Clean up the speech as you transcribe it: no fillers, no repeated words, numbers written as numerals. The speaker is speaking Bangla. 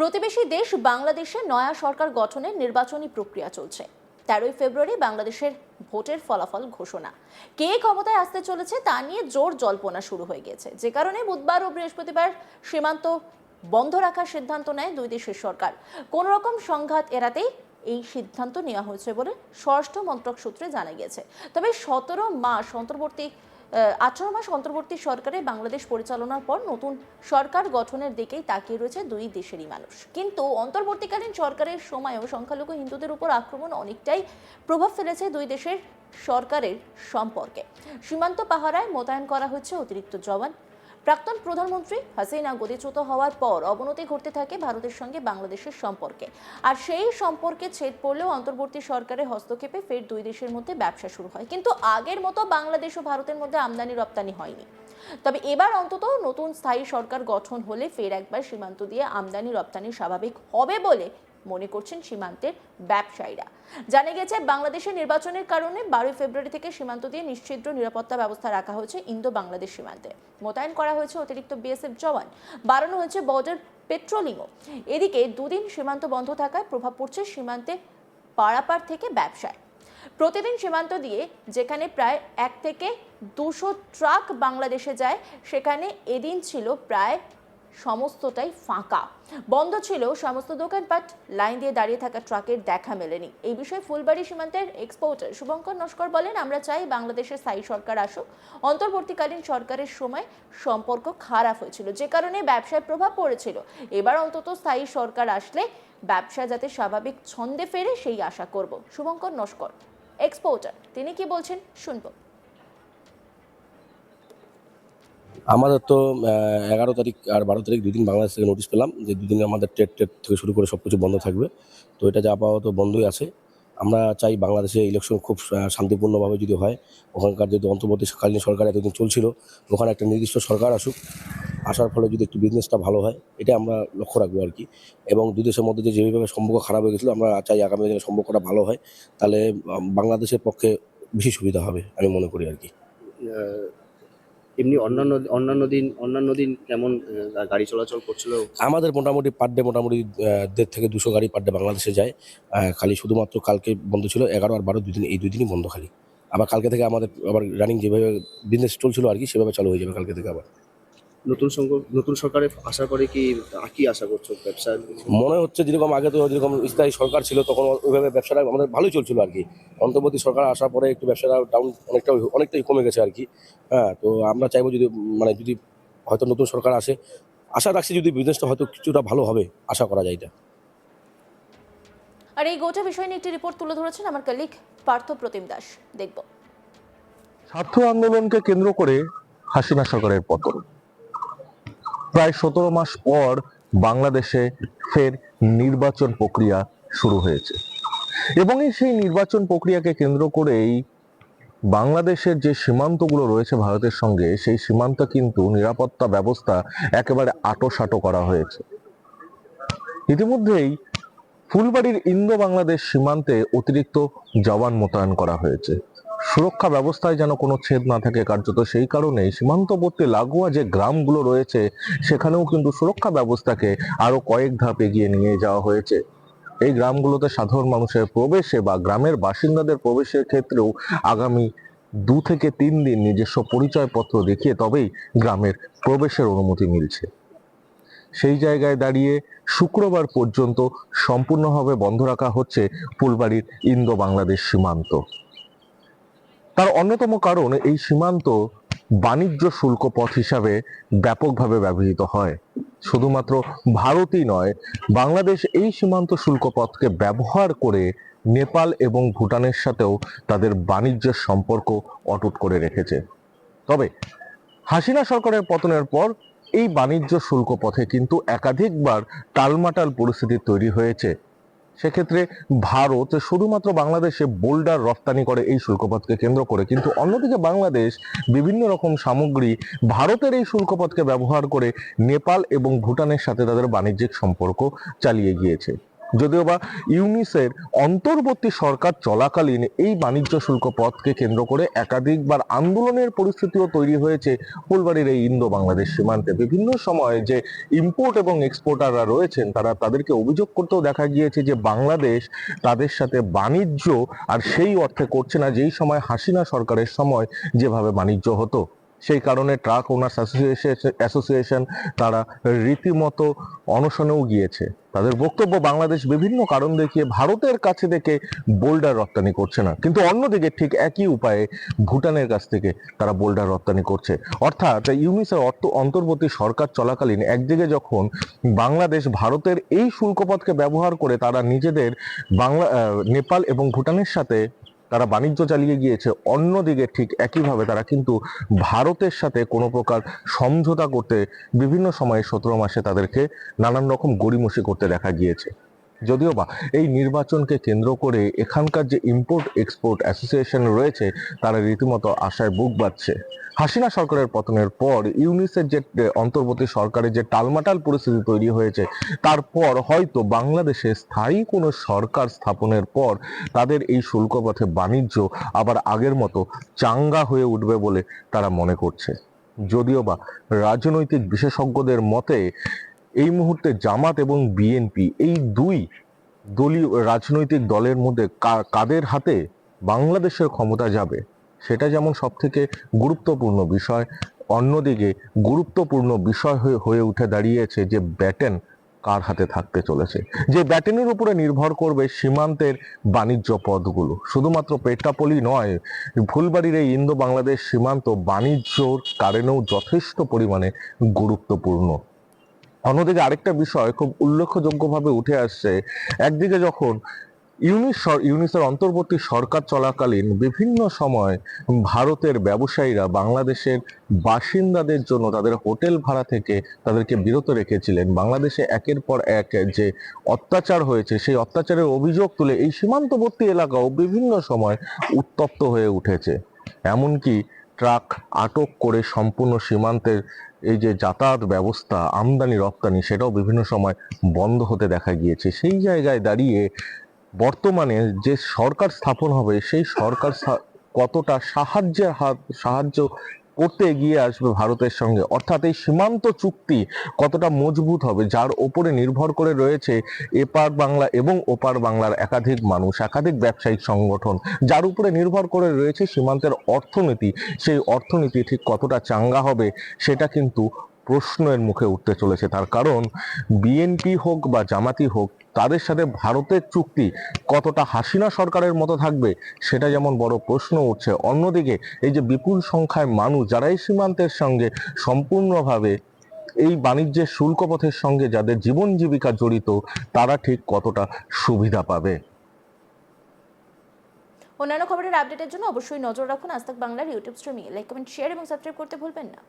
প্রতিবেশী দেশ বাংলাদেশে নয়া সরকার গঠনের নির্বাচনী প্রক্রিয়া চলছে। 13 ফেব্রুয়ারি বাংলাদেশের ভোটের ফলাফল ঘোষণা। কে ক্ষমতায় আসতে চলেছে তা নিয়ে জোর জল্পনা শুরু হয়ে গেছে, যে কারণে বুধবার ও বৃহস্পতিবার সীমান্ত বন্ধ রাখার সিদ্ধান্ত নেয় দুই দেশের সরকার। কোন রকম সংঘাত এড়াতেই এই সিদ্ধান্ত নেওয়া হয়েছে বলে স্বরাষ্ট্র মন্ত্রক সূত্রে জানা গেছে। তবে 18 মাস অন্তর্বর্তী সরকারে বাংলাদেশ পরিচালনার পর নতুন সরকার গঠনের দিকেই তাকিয়ে রয়েছে দুই দেশেরই মানুষ। কিন্তু অন্তর্বর্তীকালীন সরকারের সময়ও সংখ্যালঘু হিন্দুদের উপর আক্রমণ অনেকটাই প্রভাব ফেলেছে দুই দেশের সরকারের সম্পর্কে। সীমান্ত পাহারায় মোতায়েন করা হচ্ছে অতিরিক্ত জওয়ান। প্রাক্তন প্রধানমন্ত্রী হাসিনা গদিচ্যুত হওয়ার পর অবনতি ঘটতে থাকে ভারতের সঙ্গে বাংলাদেশের সম্পর্কে, আর সেই সম্পর্কে ছেদ পড়লেও অন্তর্বর্তী সরকারের হস্তক্ষেপে ফের দুই দেশের মধ্যে ব্যবসা শুরু হয়। কিন্তু আগের মতো বাংলাদেশ ও ভারতের মধ্যে আমদানি রপ্তানি হয়নি। তবে এবার অন্তত নতুন স্থায়ী সরকার গঠন হলে ফের একবার সীমান্ত দিয়ে আমদানি রপ্তানি স্বাভাবিক হবে বলে মনে করছেন সীমান্তের ব্যবসায়ীরা। জানা গেছে, বাংলাদেশের নির্বাচনের কারণে 12 ফেব্রুয়ারি থেকে সীমান্ত দিয়ে নিশ্চিদ্র নিরাপত্তা ব্যবস্থা রাখা হয়েছে ইন্দো বাংলাদেশ সীমান্তে। মোতায়েন করা হয়েছে অতিরিক্ত বিএসএফ জওয়ান, বাড়ানো হয়েছে বর্ডার পেট্রোলিংও। এদিকে দুদিন সীমান্ত বন্ধ থাকায় প্রভাব পড়ছে সীমান্তে পারাপার থেকে ব্যবসায়। প্রতিদিন সীমান্ত দিয়ে যেখানে প্রায় 1 থেকে 200 ট্রাক বাংলাদেশে যায়, সেখানে এদিন ছিল প্রায় সমস্তটাই ফাঁকা। বন্ধ ছিল সমস্ত দোকানপাট, লাইন দিয়ে দাঁড়িয়ে থাকা ট্রাকের দেখা মেলেনি। এই বিষয়ে ফুলবাড়ী সীমান্তের এক্সপোর্টার শুভঙ্কর নস্কর বলেন, আমরা চাই বাংলাদেশের স্থায়ী সরকার আসুক। অন্তর্বর্তীকালীন সরকারের সময় সম্পর্ক খারাপ হয়েছিল, যে কারণে ব্যবসায় প্রভাব পড়েছিল। এবার অন্তত স্থায়ী সরকার আসলে ব্যবসা যাতে স্বাভাবিক ছন্দে ফেরে সেই আশা করব। শুভঙ্কর নস্কর এক্সপোর্টার, তিনি কি বলছেন শুনবো। আমাদের তো 11 তারিখ আর 12 তারিখ দুদিন বাংলাদেশ থেকে নোটিশ পেলাম যে দুদিনে আমাদের ট্রেড থেকে শুরু করে সব কিছু বন্ধ থাকবে। তো এটা যা আপাতত বন্ধই আছে। আমরা চাই বাংলাদেশে ইলেকশন খুব শান্তিপূর্ণভাবে যদি হয়, ওখানকার যদি অন্তর্বর্তীকালীন সরকার এতদিন চলছিল, ওখানে একটা নির্দিষ্ট সরকার আসুক। আসার ফলে যদি একটু বিজনেসটা ভালো হয়, এটা আমরা লক্ষ্য রাখবো আর কি। এবং দুই দেশের মধ্যে যেভাবে সম্পর্ক খারাপ হয়ে গেছিলো, আমরা চাই আগামী দিনে সম্পর্কটা ভালো হয়, তাহলে বাংলাদেশের পক্ষে বেশি সুবিধা হবে আমি মনে করি আর কি। এমনি অন্যান্য দিন কেমন গাড়ি চলাচল করছিল? আমাদের মোটামুটি পার ডে মোটামুটি 150 থেকে 200 গাড়ি পার ডে বাংলাদেশে যায়। খালি শুধুমাত্র কালকে বন্ধ ছিল, 11 আর 12 দুদিন, এই দুদিনই বন্ধ খালি। আবার কালকে থেকে আমাদের আবার রানিং যেভাবে বিজনেস চলছিল আর কি, সেভাবে চালু হয়ে যাবে কালকে থেকে আবার। নতুন সরকারে আসার পরে কি আশা করছো ব্যবসা? মনে হচ্ছে যেরকম আগে তো যেরকম স্থায়ী সরকার ছিল, তখন ওইভাবে ব্যবসাটা আমাদের ভালোই চলছিল আর কি। অন্তর্বর্তী সরকার আসার পরে একটু ব্যবসাটা ডাউন অনেকটাই কমে গেছে আর কি। হ্যাঁ, তো আমরা চাইবো যদি হয়তো নতুন সরকার আসে, আশা রাখছি যদি বিজনেসটা হয়তো কিছুটা ভালো হবে, আশা করা যায় এটা। আর এই গোটা বিষয় নিয়ে একটি রিপোর্ট তুলে ধরেছেন আমার কলিগ পার্থ প্রতিম দাস, দেখব। ছাত্র আন্দোলনকে কেন্দ্র করে হাসিনা সরকারের পতন। প্রায় 17 মাস পর বাংলাদেশে ফের নির্বাচন প্রক্রিয়া শুরু হয়েছে এবং সেই নির্বাচন প্রক্রিয়াকে কেন্দ্র করেই বাংলাদেশের যে সীমান্তগুলো রয়েছে ভারতের সঙ্গে, সেই সীমান্ত কিন্তু নিরাপত্তা ব্যবস্থা একেবারে আঁটোসাঁটো করা হয়েছে। ইতিমধ্যেই ফুলবাড়ির ইন্দো বাংলাদেশ সীমান্তে অতিরিক্ত জওয়ান মোতায়েন করা হয়েছে। সুরক্ষা ব্যবস্থায় যেন কোনো ছেদ না থাকে কার্যত, সেই কারণে সীমান্তবর্তী লাগোয়া যে গ্রামগুলো রয়েছে সেখানেও কিন্তু সুরক্ষা ব্যবস্থাকে আরো কয়েক ধাপ এগিয়ে নিয়ে যাওয়া হয়েছে। এই গ্রামগুলোতে সাধারণ মানুষের প্রবেশে বা গ্রামের বাসিন্দাদের প্রবেশের ক্ষেত্রেও আগামী 2 থেকে 3 দিন নিজস্ব পরিচয়পত্র দেখিয়ে তবেই গ্রামের প্রবেশের অনুমতি মিলছে। সেই জায়গায় দাঁড়িয়ে শুক্রবার পর্যন্ত সম্পূর্ণভাবে বন্ধ রাখা হচ্ছে ফুলবাড়ির ইন্দো বাংলাদেশ সীমান্ত। তার অন্যতম কারণ, এই সীমান্ত বাণিজ্য শুল্ক পথ হিসাবে ব্যাপকভাবে ব্যবহৃত হয়। শুধুমাত্র ভারতই নয়, বাংলাদেশ এই সীমান্ত শুল্ক পথকে ব্যবহার করে নেপাল এবং ভুটানের সাথেও তাদের বাণিজ্যের সম্পর্ক অটুট করে রেখেছে। তবে হাসিনা সরকারের পতনের পর এই বাণিজ্য শুল্ক পথে কিন্তু একাধিকবার টালমাটাল পরিস্থিতি তৈরি হয়েছে। সেক্ষেত্রে ভারত শুধুমাত্র বাংলাদেশে বোল্ডার রপ্তানি করে এই শুল্কপথকে কেন্দ্র করে, কিন্তু অন্যদিকে বাংলাদেশ বিভিন্ন রকম সামগ্রী ভারতের এই শুল্কপথকে ব্যবহার করে নেপাল এবং ভুটানের সাথে তাদের বাণিজ্যিক সম্পর্ক চালিয়ে গিয়েছে। যদিও বা ইউনিসের অন্তর্বর্তী সরকার চলাকালীন এই বাণিজ্য শুল্ক পথকে কেন্দ্র করে একাধিকবার আন্দোলনের পরিস্থিতিও তৈরি হয়েছে ফুলবাড়ির এই ইন্দো বাংলাদেশ সীমান্তে। বিভিন্ন সময়ে যে ইম্পোর্ট এবং এক্সপোর্টাররা রয়েছেন তাদেরকে অভিযোগ করতেও দেখা গিয়েছে যে বাংলাদেশ তাদের সাথে বাণিজ্য আর সেই অর্থে করছে না যেই সময় হাসিনা সরকারের সময় যেভাবে বাণিজ্য হতো। সেই কারণে ট্রাক ওনার্স অ্যাসোসিয়েশন তারা রীতিমতো অনশনেও গিয়েছে। তাদের বক্তব্য বাংলাদেশ বিভিন্ন কারণ দেখিয়ে ভারতের কাছে থেকে বোল্ডার রপ্তানি করছে না, কিন্তু অন্যদিকে ঠিক একই উপায়ে ভুটানের কাছ থেকে তারা বোল্ডার রপ্তানি করছে। অর্থাৎ ইউনিসের অন্তর্বর্তী সরকার চলাকালীন একদিকে যখন বাংলাদেশ ভারতের এই শুল্কপথকে ব্যবহার করে তারা নিজেদের নেপাল এবং ভুটানের সাথে তারা বাণিজ্য চালিয়ে গিয়েছে, অন্যদিকে ঠিক একইভাবে তারা কিন্তু ভারতের সাথে কোনো প্রকার সমঝোতা করতে বিভিন্ন সময়ে 17 মাসে তাদেরকে নানান রকম গড়িমসি করতে দেখা গিয়েছে। যদিও বা এই নির্বাচনকে কেন্দ্র করে এখানকার যে ইম্পোর্ট এক্সপোর্ট অ্যাসোসিয়েশন রয়েছে তারা রীতিমতো আশায় বুক বাঁধছে। হাসিনা সরকারের পতনের পর ইউনিসের যে অন্তর্বর্তী সরকারের যে টালমাটাল পরিস্থিতি তৈরি হয়েছে, তারপর হয়তো বাংলাদেশে স্থায়ী কোনো সরকার স্থাপনের পর তাদের এই শুল্ক পথে বাণিজ্য আবার আগের মতো চাঙ্গা হয়ে উঠবে বলে তারা মনে করছে। যদিও বা রাজনৈতিক বিশেষজ্ঞদের মতে এই মুহূর্তে জামাত এবং বিএনপি এই দুই দলীয় রাজনৈতিক দলের মধ্যে কাদের হাতে বাংলাদেশের ক্ষমতা যাবে সেটা যেমন সব থেকে গুরুত্বপূর্ণ বিষয়, অন্যদিকে গুরুত্বপূর্ণ বিষয় হয়ে উঠে দাঁড়িয়েছে যে ব্যাটন কার হাতে থাকতে চলেছে, যে ব্যাটনের উপরে নির্ভর করবে সীমান্তের বাণিজ্য পথগুলো। শুধুমাত্র পেট্রাপোলি নয়, ফুলবাড়ির এই ইন্দো বাংলাদেশ সীমান্ত বাণিজ্যর কারণেও যথেষ্ট পরিমাণে গুরুত্বপূর্ণ। অন্যদিকে আরেকটা বিষয় খুব উল্লেখযোগ্যভাবে উঠে আসছে, একদিকে যখন ইউনিসের অন্তর্বর্তী সরকার চলাকালীন বিভিন্ন সময় ভারতের ব্যবসায়ীরা বাংলাদেশের বাসিন্দাদের জন্য তাদের হোটেল ভাড়া থেকে তাদেরকে বিরত রেখেছিলেন, বাংলাদেশে একের পর এক যে অত্যাচার হয়েছে সেই অত্যাচারের অভিযোগ তুলে এই সীমান্তবর্তী এলাকাও বিভিন্ন সময় উত্তপ্ত হয়ে উঠেছে। এমনকি ট্রাক আটক করে সম্পূর্ণ সীমান্তের এই যে যাতায়াত ব্যবস্থা আমদানি রপ্তানি সেটাও বিভিন্ন সময় বন্ধ হতে দেখা গিয়েছে। সেই জায়গায় দাঁড়িয়ে বর্তমানে যে সরকার স্থাপন হবে সেই সরকার কতটা সাহায্য করতে এগিয়ে আসবে ভারতের সঙ্গে, অর্থাৎ এই সীমান্ত চুক্তি কতটা মজবুত হবে যার ওপরে নির্ভর করে রয়েছে এপার বাংলা এবং ওপার বাংলার একাধিক মানুষ, একাধিক ব্যবসায়িক সংগঠন, যার উপরে নির্ভর করে রয়েছে সীমান্তের অর্থনীতি। সেই অর্থনীতি ঠিক কতটা চাঙ্গা হবে সেটা কিন্তু প্রশ্নের মুখে উঠতে চলেছে। তার কারণ বিএনপি হোক বা জামাতি হোক তাদের সাথে ভারতের চুক্তি কতটা হাসিনা সরকারের মতো থাকবে সেটা যেমন বড় প্রশ্ন উঠছে, অন্যদিকে এই যে বিপুল সংখ্যায় মানুষ যারা এই সীমান্তের সঙ্গে সম্পূর্ণভাবে এই বাণিজ্যের শুল্ক পথের সঙ্গে যাদের জীবন জীবিকা জড়িত তারা ঠিক কতটা সুবিধা পাবে। অন্যান্য খবরের আপডেটের জন্য অবশ্যই নজর রাখুন আজ তাক বাংলার ইউটিউব স্ট্রিমিংয়ে। লাইক, কমেন্ট, শেয়ার এবং সাবস্ক্রাইব করতে ভুলবেন না।